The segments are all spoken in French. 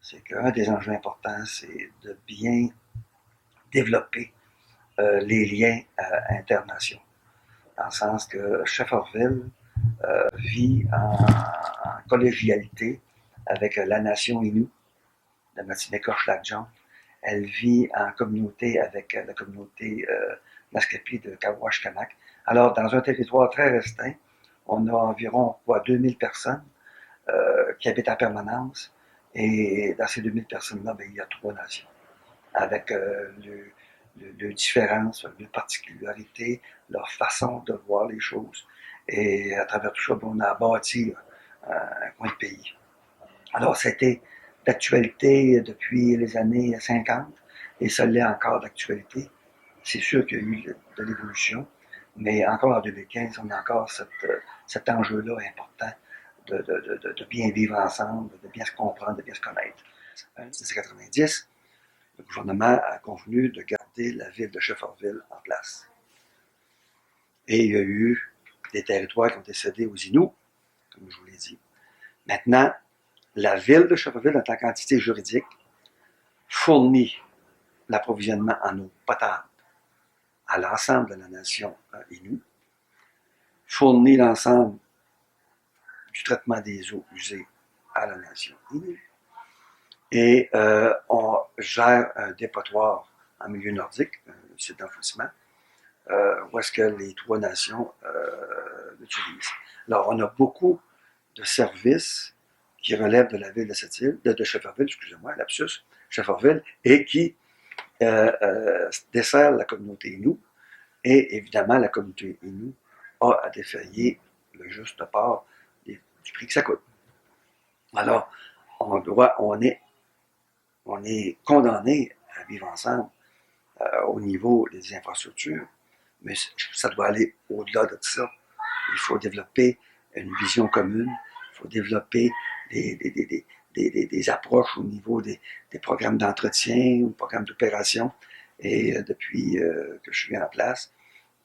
c'est qu'un des enjeux importants, c'est de bien développer les liens internationaux. Dans le sens que Shefferville vit en collégialité avec la nation Innu de Matine-Korchlagjon. Elle vit en communauté avec la communauté Naskapi de Kawashkanak. Alors, dans un territoire très restreint, on a environ 2000 personnes qui habitent en permanence. Et dans ces 2000 personnes-là, ben, il y a 3 nations, avec leurs différences, leurs particularités, leur façon de voir les choses. Et à travers tout ça, ben, on a bâti un coin de pays. Alors, c'était d'actualité depuis les années 50, et ça l'est encore d'actualité. C'est sûr qu'il y a eu de l'évolution, mais encore en 2015, on a encore cet enjeu-là important de bien vivre ensemble, de bien se comprendre, de bien se connaître. En 1990, le gouvernement a convenu de garder la ville de Shefferville en place. Et il y a eu des territoires qui ont été cédés aux Inuits, comme je vous l'ai dit. Maintenant, la ville de Shefferville, en tant qu'entité juridique, fournit l'approvisionnement en eau potable à l'ensemble de la nation Innu, fournit l'ensemble du traitement des eaux usées à la nation Innu, et on gère un dépotoir en milieu nordique, un site d'enfouissement, où est-ce que les 3 nations l'utilisent. Alors, on a beaucoup de services qui relèvent de la ville de cette île, de Shefferville, excusez-moi, lapsus, Shefferville, et qui dessert la communauté Innu. Et évidemment, la communauté Innu a à défailler le juste part du prix que ça coûte. Alors, on est condamné à vivre ensemble au niveau des infrastructures, mais ça doit aller au-delà de ça. Il faut développer une vision commune, il faut développer des approches au niveau des programmes d'entretien ou programmes d'opération. Et depuis que je suis en place,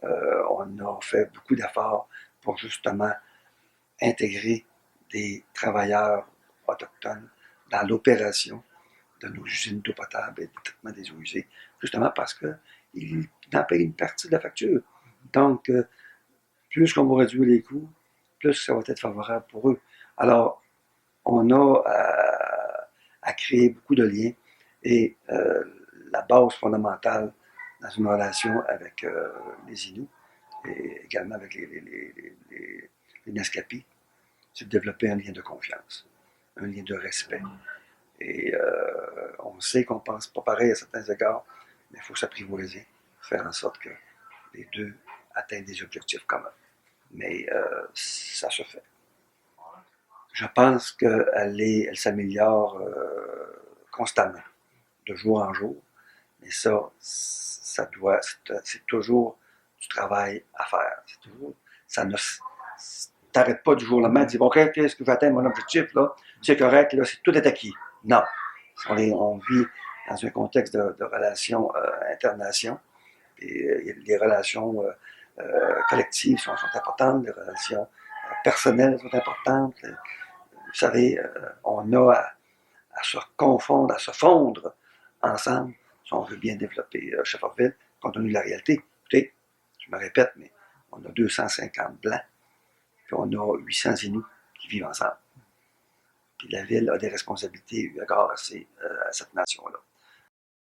on a fait beaucoup d'efforts pour justement intégrer des travailleurs autochtones dans l'opération de nos usines d'eau potable et du traitement des eaux usées, justement parce qu'ils en payent une partie de la facture. Donc, plus on va réduire les coûts, plus ça va être favorable pour eux. Alors, on a à créer beaucoup de liens, et la base fondamentale dans une relation avec les Inuits et également avec les Naskapi, c'est de développer un lien de confiance, un lien de respect. Et on sait qu'on pense pas pareil à certains égards, mais il faut s'apprivoiser, faire en sorte que les deux atteignent des objectifs communs. Mais ça se fait. Je pense qu'elle s'améliore constamment, de jour en jour. Mais c'est toujours du travail à faire. Ça ne t'arrête pas du jour au lendemain de dire, OK, est-ce que je vais atteindre mon objectif, là? C'est correct, là, tout est acquis. Non. On vit dans un contexte de relations internationales. Et les relations collectives sont importantes, les relations personnelles sont importantes. Vous savez, on a à se confondre, à se fondre ensemble si on veut bien développer Shefferville, compte tenu de la réalité. Écoutez, je me répète, mais on a 250 blancs, puis on a 800 Inuits qui vivent ensemble. Puis la ville a des responsabilités eu égard à cette nation-là.